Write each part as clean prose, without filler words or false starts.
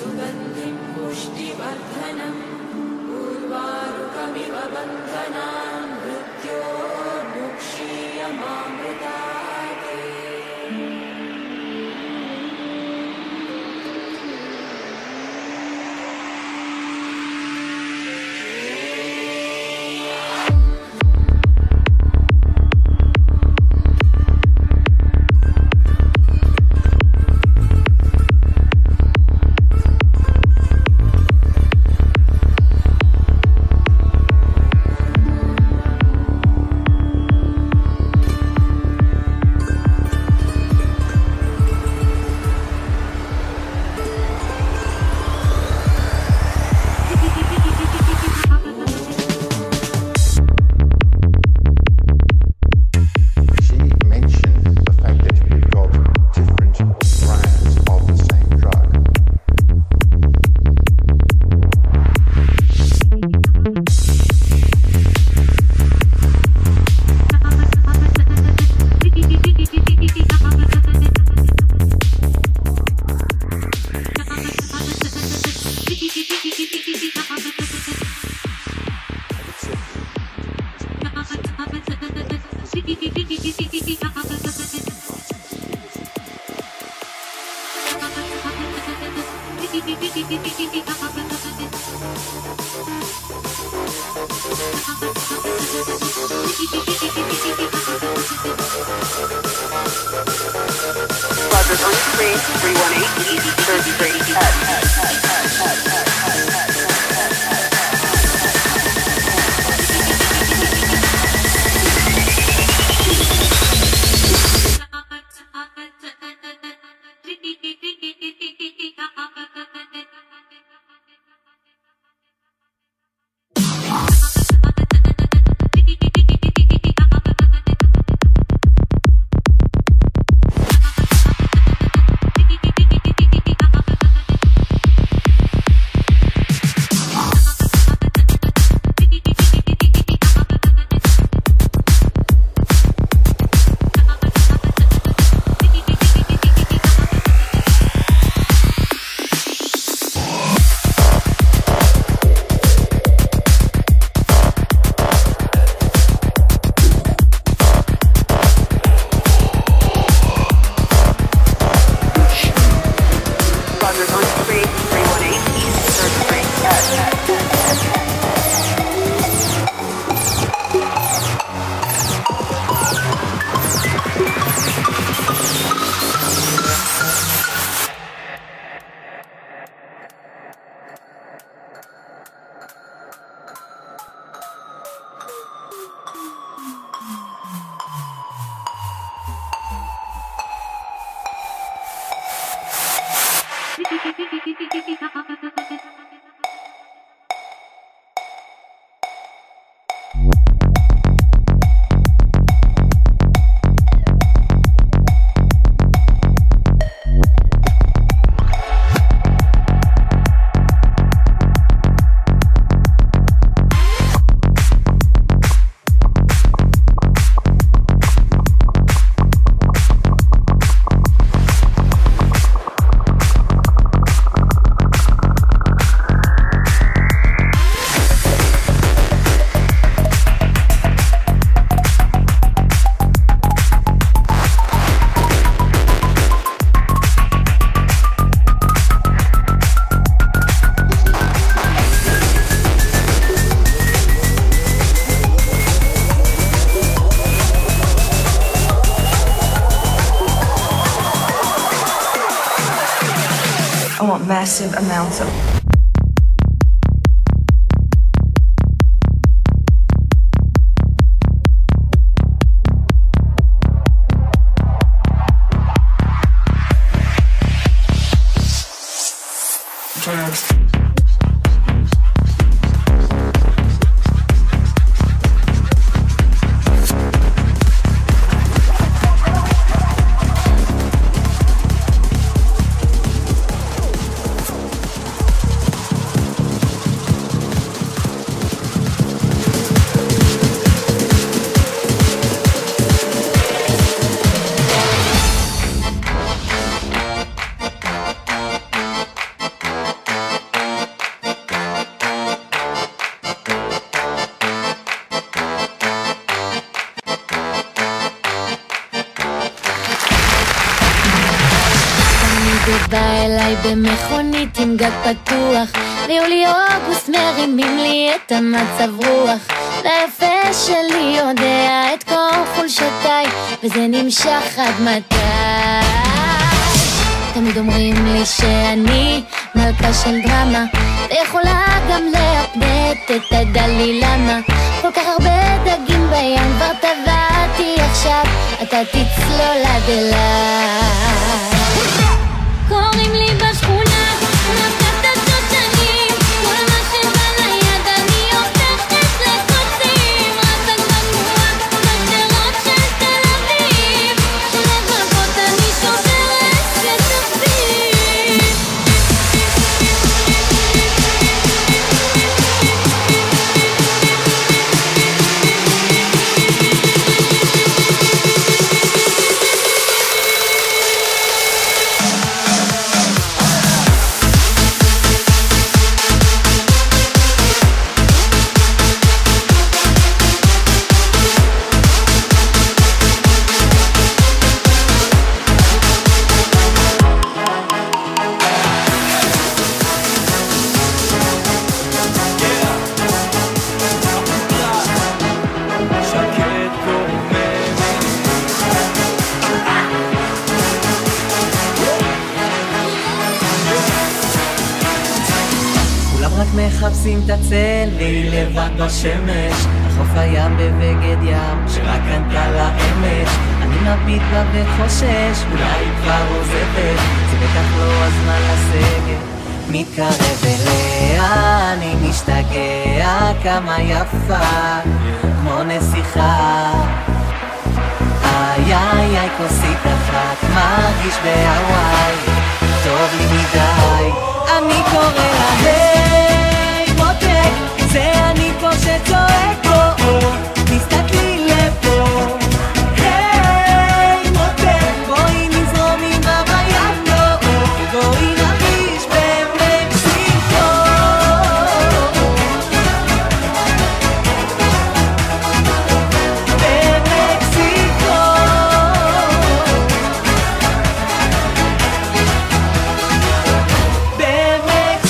सुगन्धिं पुष्टिवर्धनम् उर्वारुकमिव बन्धनान् मृत्योर्मुक्षीयमामृतात् Rogers on 318 East 3rd Street. I want massive amounts of drugs. בא אליי במכונית עם גג פתוח, ליולי אוגוסט מרימים לי את המצב רוח, והיפה שלי יודע את כל חולשותיי, וזה נמשך עד מתי. תמיד אומרים לי שאני מלכה של דרמה, ויכולה גם להפנט את הדלי למה. כל כך הרבה דגים בים כבר טבעתי עכשיו, אתה תצלול עד אליי. קוראים לי בשכונה מכת השושנים, כל מה שבא ליד אני הופכת לקוצים, רצת בתנועה בשדרות של תל אביב, שלבבות אני שוברת שתפים. מחפשים את הצלי לבד בשמש, החוף הים בבגד ים שרק ענתה לאמש. אני מביט בה וחושש, אולי כבר עוזבת, זה בטח לא הזמן לסגת. מתקרב אליה, אני משתגע, כמה יפה, כמו נסיכה. איי איי איי, כוסית אחת, מרגיש בהוואי, טוב לי מדי. אני קורא לה היי מותק, זה אני פה שצועק בו, תסתכלי לפה. היי מותק, בואי נזרום עם הוויאנו, בואי נרגיש במקסיקו. במקסיקו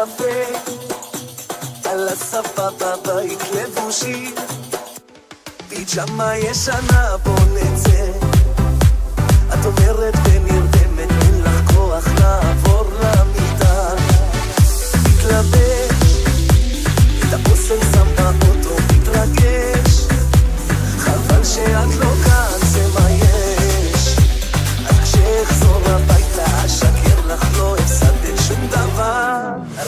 קפה על השפה בבית לבושים פיג'מה ישנה בוא נצא את אומרת ונרדמת אין לך כוח לעבור למיטה מתלבש את הבוסר שם באוטו מתרגש חבל שאת לא כאן זה מה יש אז כשאחזור הביתה אשקר לך לא הפסדת שום דבר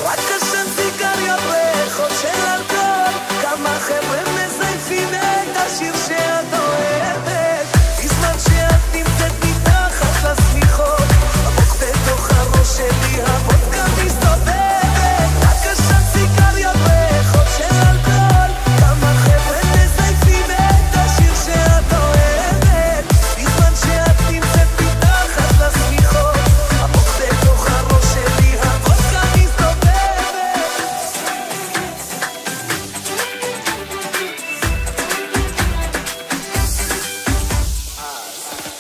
רק עשן סיגריות ריחות של אלכוהול כמה חבר'ה מזייפים את השיר שאת אוהבת בזמן שאת נמצאת מתחת לשמיכות עמוק בתוך הראש שלי הוודקה מסתובבת רק עשן סיגריות ריחות של אלכוהול כמה חבר'ה מזייפים את השיר שאת אוהבת בזמן שאת נמצאת מתחת לשמיכות עמוק בתוך הראש שלי הוודקה מסתובבת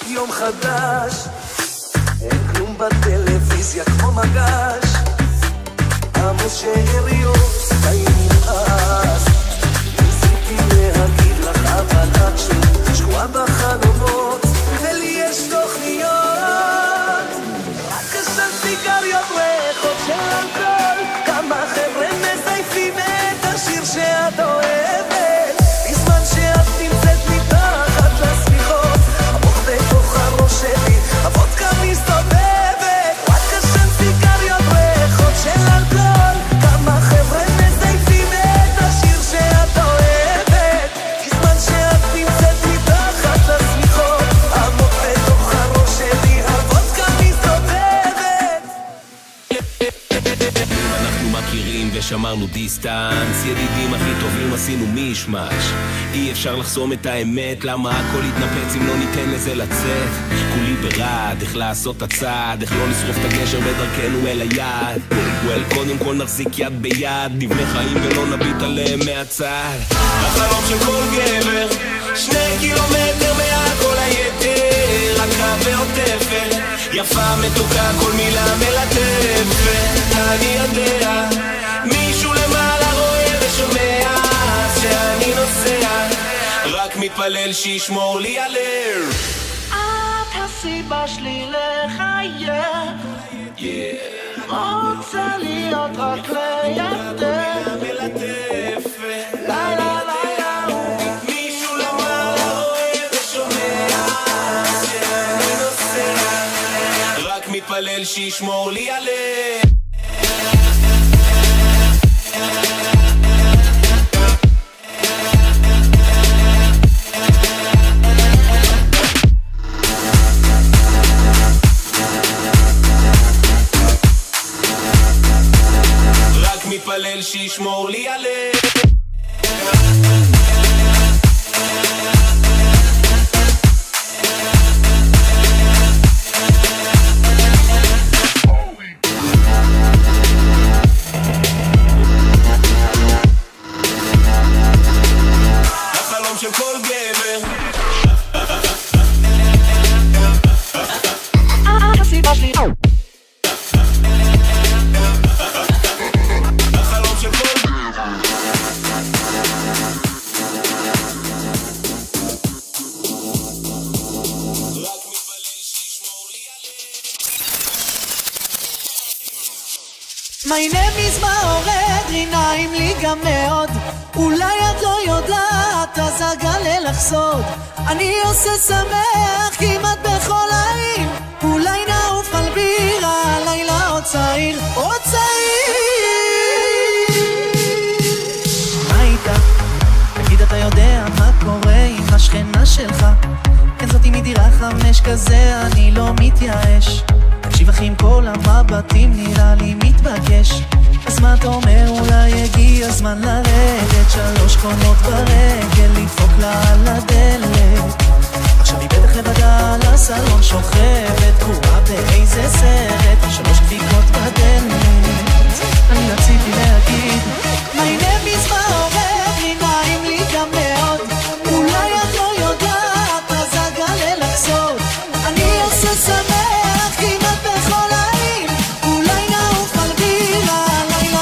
יום חדש אין כלום בטלוויזיה כמו מגש עמוס שאריות די נמאס ניסיתי להגיד לך אבל את שוב שקועה בחלומות ולי יש תוכניות רק עשן סיגריות ריחות של אלכוהול כמה חבר'ה מזייפים את השיר שאת אוהבת בזמן שאת נמצאת מתחת לשמיכות עמוק בתוך הראש שלי הוודקה מסתובבת רק עשן סיגריות ריחות של אלכוהול כמה חבר'ה מזייפים את השיר שאת אוהבת בזמן שאת נמצאת מתחת לשמיכות עמוק בתוך הראש שלי הוודקה מסתובבת אנחנו מכירים ושמרנו דיסטנס ידידים הכי טובים עשינו מישמש אי אפשר לחסום את האמת למה הכל יתנפץ אם לא ניתן לזה לצאת כולי ברד איך לעשות את הצעד איך לא לשרוף את הגשר בדרכנו אל היד קודם כל נחזיק יד ביד נבנה חיים ולא נביט עליהם מהצד החלום של כל גבר 2 קילומטר מעל כל היתר הקרב ועוטפת יפה מתוקה כל מילה מלטפת אני יודע מישהו למעלה רואה ושומע שאני נוסע רק מתפלל שישמור לי הלב את הסיבה שלי לחייב רוצה להיות רק לידך מלטפת לילה מישהו למעלה רואה ושומע שאני נוסע רק מתפלל שישמור לי הלב מתפלל שישמור לי הלב החלום של כל גבר הסיבה שלי My name is מעורר עיניים לי גם מאוד אולי את לא יודעת אז אגלה לך סוד אני עושה שמח כמעט בכל העיר אולי נעוף על בירה לילה עוד צעיר עוד צעיר מה איתה? תגיד אתה יודע מה קורה עם השכנה שלך כן זאתי מדירה 5 כזה אני לא מתייאש תקשיב אחי עם כל המבטים נראה לי מתבקש אז מה אתה אומר אולי הגיע הזמן לרדת 3 קונות ברגל לדפוק לה על הדלת עכשיו היא בטח לבדה על הסלון שוכבת תקועה באיזה סרט 3 דפיקות בדלת אני רציתי להגיד My name is מעורר עיניים לי גם מאוד אולי את לא יודעת אז אגלה לך סוד אני עושה שמח כמעט בכל העיר אולי נעוף על בירה לילה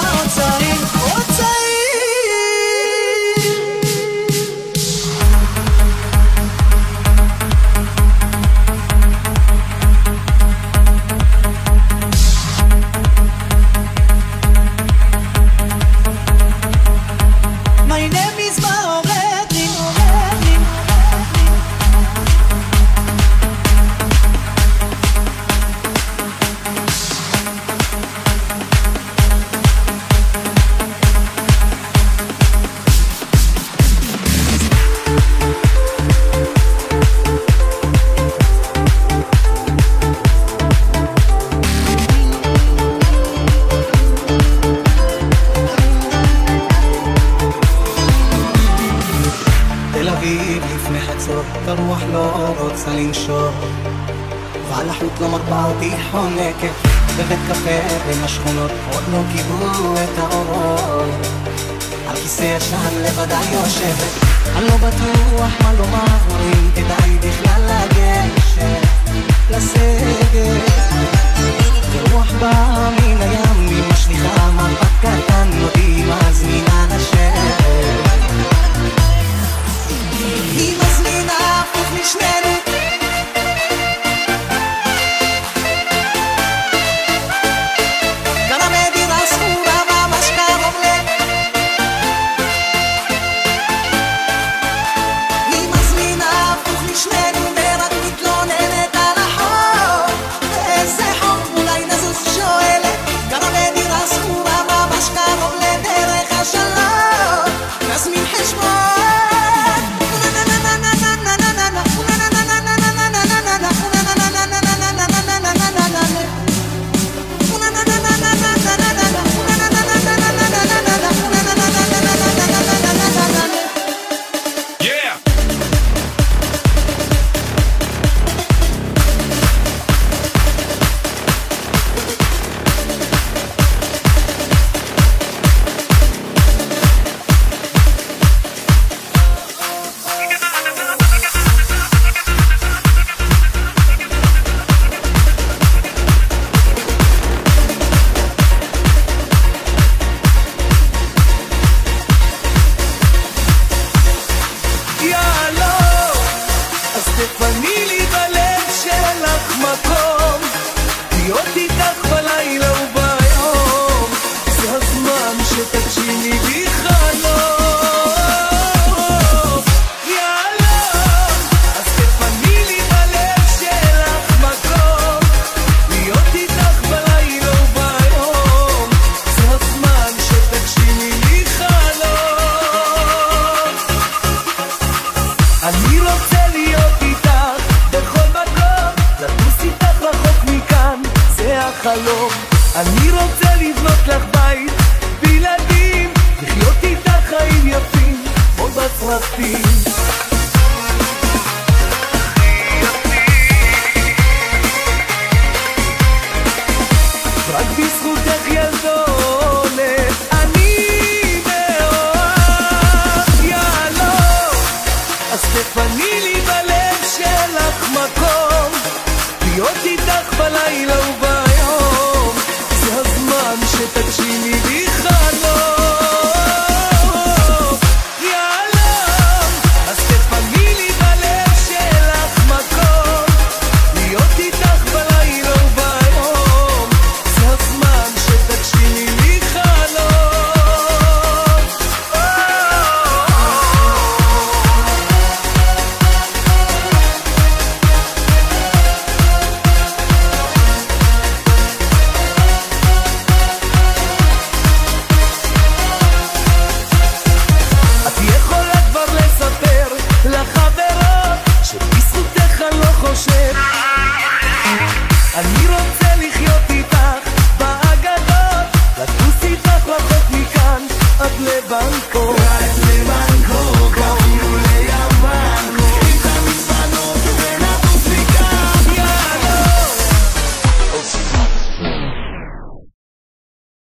מנסה לנשור, ועל החוט לא מרפה אותי חונקת. בבית קפה בין השכונות עוד לא קיבלו את האורות, על כיסא ישן לבדי יושבת. אני לא בטוח מה לומר, אם כדאי בכלל לגשת לסגת. ורוח באה מן הים, היא משליחה מבט קטן, אותי מזמינה לשבת. היא מזמינה הפוך משננו, אני רוצה לבנות לך בית בילדים, לחיות איתך חיים יפים כמו בסרטים. רק בזכותך ילדונת אני מאוהב, יאללה, אז תפני לי בלב שלך מקום, להיות איתך בלילה וביום, זה הזמן שתגשימי לי חלום. אני רוצה לחיות איתך באגדות, לטוס איתך רחוק מכאן עד לבנקוק.